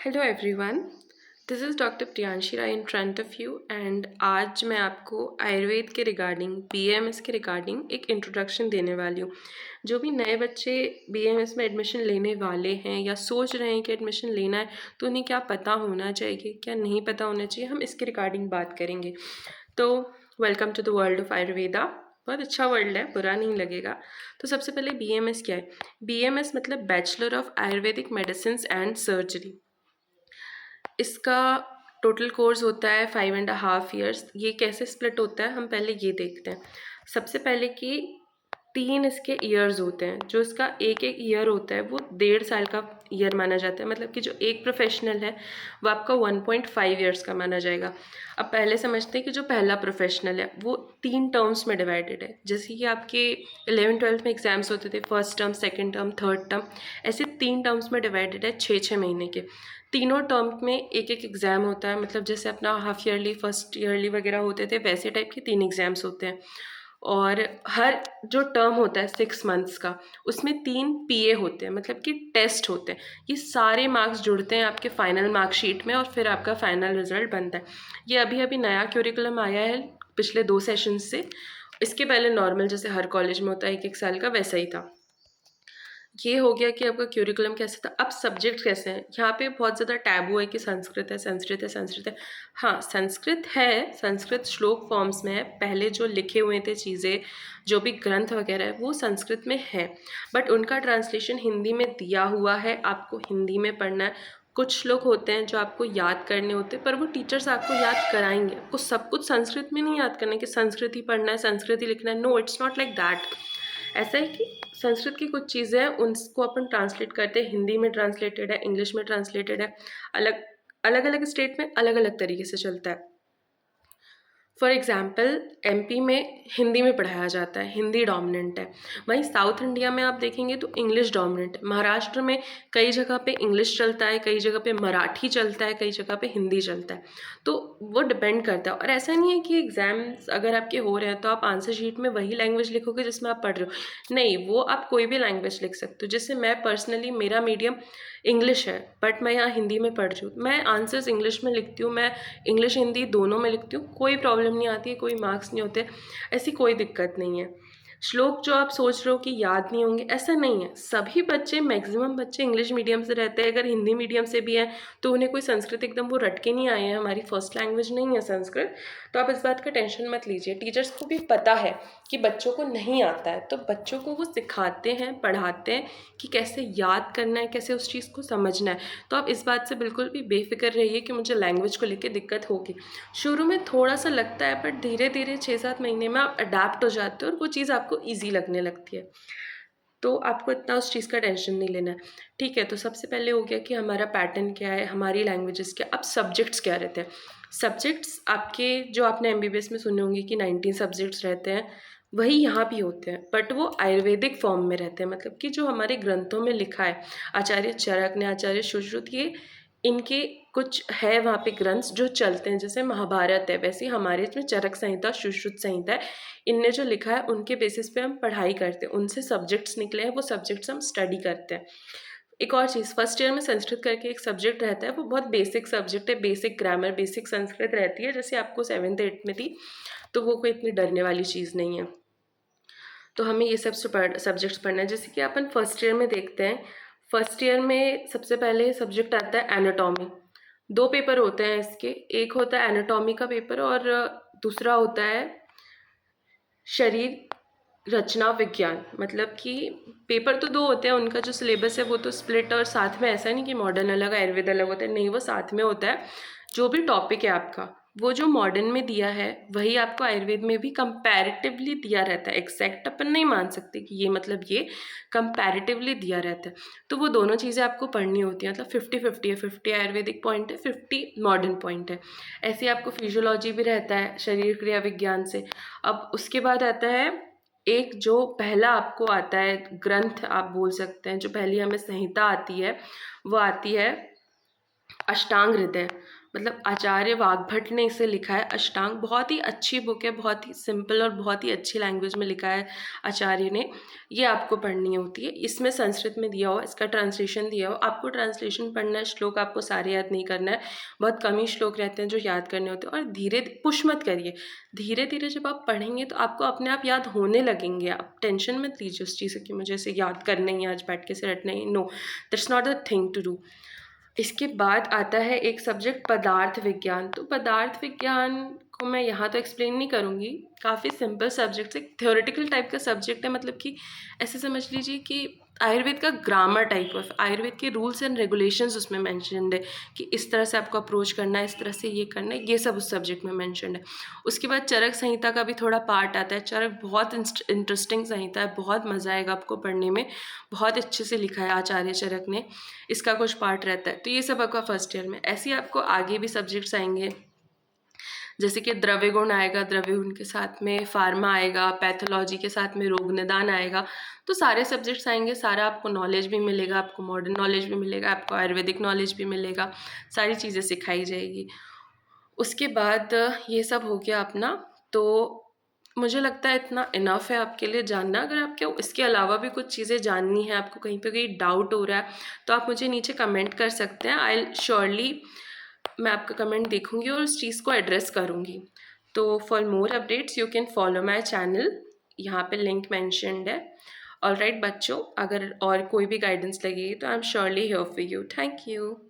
Hello everyone, this is doctor Priyanshi Rai in front of you and आज मैं आपको आयुर्वेद के रिगार्डिंग बीएमएस के रिगार्डिंग एक इंट्रोडक्शन देने वाली हूँ। जो भी नए बच्चे बीएमएस में एडमिशन लेने वाले हैं या सोच रहे हैं कि एडमिशन लेना है तो उन्हें क्या पता होना चाहिए, क्या नहीं पता होना चाहिए, हम इसके रिगार्डिंग बात करेंगे। तो welcome to the world of Ayurveda. बहुत अच्छा वर्ल्ड है, बुरा नहीं लगेगा। तो सबसे पहले बीएमएस क्या है? बीएमएस मतलब bachelor of Ayurvedic medicine and surgery. इसका टोटल कोर्स होता है 5.5 years। ये कैसे स्प्लिट होता है हम पहले ये देखते हैं। सबसे पहले कि 3 इसके ईयर्स होते हैं। जो इसका एक एक ईयर होता है वो 1.5 साल का ईयर माना जाता है। मतलब कि जो एक प्रोफेशनल है वो आपका 1.5 years का माना जाएगा। अब पहले समझते हैं कि जो पहला प्रोफेशनल है वो 3 टर्म्स में डिवाइडेड है। जैसे कि आपके 11th-12th में एग्जाम्स होते थे, first term, second term, third term, ऐसे 3 टर्म्स में डिवाइडेड है 6-6 महीने के। तीनों टर्म में एक एक एग्ज़ाम होता है। मतलब जैसे अपना हाफ ईयरली, फर्स्ट ईयरली वगैरह होते थे वैसे टाइप के 3 एग्ज़ाम्स होते हैं। और हर जो टर्म होता है 6 months का, उसमें 3 PA होते हैं, मतलब कि टेस्ट होते हैं। ये सारे मार्क्स जुड़ते हैं आपके फाइनल मार्कशीट में और फिर आपका फाइनल रिजल्ट बनता है। ये अभी अभी नया क्यूरिकुलम आया है पिछले 2 सेशन से। इसके पहले नॉर्मल जैसे हर कॉलेज में होता है 1-1 साल का, वैसा ही था। ये हो गया कि आपका क्यूरिकुलम कैसे था। अब सब्जेक्ट कैसे हैं? यहाँ पे बहुत ज़्यादा टैबू है कि संस्कृत है, संस्कृत है, संस्कृत है। हाँ, संस्कृत है, संस्कृत श्लोक फॉर्म्स में है। पहले जो लिखे हुए थे चीज़ें, जो भी ग्रंथ वगैरह है वो संस्कृत में है, बट उनका ट्रांसलेशन हिंदी में दिया हुआ है। आपको हिंदी में पढ़ना है। कुछ श्लोक होते हैं जो आपको याद करने होते हैं, पर वो टीचर्स आपको याद कराएंगे। आपको सब कुछ संस्कृत में नहीं याद करना है कि संस्कृत ही पढ़ना है, संस्कृत ही लिखना है। No, it's not like that. ऐसा है कि संस्कृत की कुछ चीज़ें हैं उनको अपन ट्रांसलेट करते हैं, हिंदी में ट्रांसलेटेड है, इंग्लिश में ट्रांसलेटेड है। अलग अलग अलग स्टेट में अलग अलग तरीके से चलता है। फॉर एग्ज़ाम्पल एमपी में हिंदी में पढ़ाया जाता है, हिंदी डोमिनेंट है। वहीं साउथ इंडिया में आप देखेंगे तो इंग्लिश डोमिनेंट है। महाराष्ट्र में कई जगह पे इंग्लिश चलता है, कई जगह पे मराठी चलता है, कई जगह पे हिंदी चलता है। तो वो डिपेंड करता है। और ऐसा नहीं है कि एग्ज़ाम्स अगर आपके हो रहे हैं तो आप आंसर शीट में वही लैंग्वेज लिखोगे जिसमें आप पढ़ रहे हो। नहीं, वो आप कोई भी लैंग्वेज लिख सकते हो। जैसे मैं पर्सनली, मेरा मीडियम इंग्लिश है, बट मैं यहाँ हिंदी में पढ़ रही हूँ। मैं आंसर्स इंग्लिश में लिखती हूँ, मैं इंग्लिश हिंदी दोनों में लिखती हूँ। कोई प्रॉब्लम नहीं आती है, कोई मार्क्स नहीं होते, ऐसी कोई दिक्कत नहीं है। श्लोक जो आप सोच रहे हो कि याद नहीं होंगे, ऐसा नहीं है। सभी बच्चे, मैक्सिमम बच्चे इंग्लिश मीडियम से रहते हैं। अगर हिंदी मीडियम से भी हैं तो उन्हें कोई संस्कृत एकदम वो रट के नहीं आए हैं। हमारी फर्स्ट लैंग्वेज नहीं है संस्कृत। तो आप इस बात का टेंशन मत लीजिए। टीचर्स को भी पता है कि बच्चों को नहीं आता है, तो बच्चों को वो सिखाते हैं, पढ़ाते हैं कि कैसे याद करना है, कैसे उस चीज़ को समझना है। तो आप इस बात से बिल्कुल भी बेफिक्र रहिए कि मुझे लैंग्वेज को लेकर दिक्कत होगी। शुरू में थोड़ा सा लगता है, बट धीरे धीरे 6-7 महीने में आप अडेप्ट हो जाते हो और वो चीज़ आपको ईजी लगने लगती है। तो आपको इतना उस चीज़ का टेंशन नहीं लेना है। ठीक है, तो सबसे पहले हो गया कि हमारा पैटर्न क्या है, हमारी लैंग्वेजेस क्या। अब सब्जेक्ट्स क्या रहते हैं? सब्जेक्ट्स आपके, जो आपने एमबीबीएस में सुने होंगे कि 19 सब्जेक्ट्स रहते हैं, वही यहाँ भी होते हैं, बट वो आयुर्वेदिक फॉर्म में रहते हैं। मतलब कि जो हमारे ग्रंथों में लिखा है, आचार्य चरक ने, आचार्य सुश्रुत, ये इनके कुछ है वहाँ पे ग्रंथ जो चलते हैं। जैसे महाभारत है, वैसे हमारे इसमें चरक संहिता, सुश्रुत संहिता है। इनने जो लिखा है उनके बेसिस पे हम पढ़ाई करते हैं। उनसे सब्जेक्ट्स निकले हैं, वो सब्जेक्ट्स हम स्टडी करते हैं। एक और चीज़, फर्स्ट ईयर में संस्कृत करके एक सब्जेक्ट रहता है, वो बहुत बेसिक सब्जेक्ट है, बेसिक ग्रामर, बेसिक संस्कृत रहती है, जैसे आपको 7th-8th में थी। तो वो कोई इतनी डरने वाली चीज़ नहीं है। तो हमें ये सब सब्जेक्ट्स पढ़ना है। जैसे कि अपन फर्स्ट ईयर में देखते हैं, फर्स्ट ईयर में सबसे पहले सब्जेक्ट आता है एनाटॉमी। 2 पेपर होते हैं इसके, एक होता है एनाटॉमी का पेपर और दूसरा होता है शरीर रचना विज्ञान। मतलब कि पेपर तो 2 होते हैं, उनका जो सिलेबस है वो तो स्प्लिट, और साथ में ऐसा नहीं कि मॉडर्न अलग आयुर्वेद अलग होता है, नहीं, वो साथ में होता है। जो भी टॉपिक है आपका, वो जो मॉडर्न में दिया है वही आपको आयुर्वेद में भी कंपैरेटिवली दिया रहता है। एग्जैक्ट अपन नहीं मान सकते कि ये मतलब ये, कंपैरेटिवली दिया रहता है। तो वो दोनों चीज़ें आपको पढ़नी होती हैं। मतलब 50-50 है, 50 आयुर्वेदिक पॉइंट है, 50 मॉडर्न पॉइंट है। ऐसे आपको फिजियोलॉजी भी रहता है शरीर क्रिया विज्ञान से। अब उसके बाद आता है एक जो पहला आपको आता है ग्रंथ, आप बोल सकते हैं, जो पहली हमें संहिता आती है, वो आती है अष्टांग हृदय। मतलब आचार्य वाग्भट ने इसे लिखा है। अष्टांग बहुत ही अच्छी बुक है, बहुत ही सिंपल और बहुत ही अच्छी लैंग्वेज में लिखा है आचार्य ने। ये आपको पढ़नी होती है। इसमें संस्कृत में दिया हुआ, इसका ट्रांसलेशन दिया हुआ, आपको ट्रांसलेशन पढ़ना है, श्लोक आपको सारे याद नहीं करना है, बहुत कम ही श्लोक रहते हैं जो याद करने होते हैं। और धीरे पुश मत करिए, धीरे धीरे जब आप पढ़ेंगे तो आपको अपने आप याद होने लगेंगे। आप टेंशन मत लीजिए उस चीज़ की मुझे इसे याद करना ही, आज बैठ के इसे रटना ही। No, that's not the thing to do. इसके बाद आता है एक सब्जेक्ट पदार्थ विज्ञान। तो पदार्थ विज्ञान को मैं यहाँ तो एक्सप्लेन नहीं करूँगी, काफ़ी सिंपल सब्जेक्ट, एक थ्योरेटिकल टाइप का सब्जेक्ट है। मतलब कि ऐसे समझ लीजिए कि आयुर्वेद का ग्रामर टाइप ऑफ, आयुर्वेद के रूल्स एंड रेगुलेशंस उसमें मैंशनड है कि इस तरह से आपको अप्रोच करना है, इस तरह से ये करना है, ये सब उस सब्जेक्ट में मैंशनड है। उसके बाद चरक संहिता का भी थोड़ा पार्ट आता है। चरक बहुत इंटरेस्टिंग संहिता है, बहुत मज़ा आएगा आपको पढ़ने में, बहुत अच्छे से लिखा है आचार्य चरक ने। इसका कुछ पार्ट रहता है। तो ये सब आपका फर्स्ट ईयर में। ऐसे ही आपको आगे भी सब्जेक्ट्स आएंगे, जैसे कि द्रव्य गुण आएगा, द्रव्य गुण के साथ में फार्मा आएगा, पैथोलॉजी के साथ में रोग निदान आएगा। तो सारे सब्जेक्ट्स आएंगे, सारा आपको नॉलेज भी मिलेगा, आपको मॉडर्न नॉलेज भी मिलेगा, आपको आयुर्वेदिक नॉलेज भी मिलेगा, सारी चीज़ें सिखाई जाएगी। उसके बाद ये सब हो गया अपना। तो मुझे लगता है इतना इनफ है आपके लिए जानना। अगर आपके इसके अलावा भी कुछ चीज़ें जाननी है, आपको कहीं पे कहीं डाउट हो रहा है, तो आप मुझे नीचे कमेंट कर सकते हैं। आई श्योरली, मैं आपका कमेंट देखूंगी और उस चीज़ को एड्रेस करूंगी। तो for more updates you can follow my channel, यहाँ पे लिंक मैंशनड है। ऑलराइट बच्चों, अगर और कोई भी गाइडेंस लगेगी तो I am surely here for you. Thank you.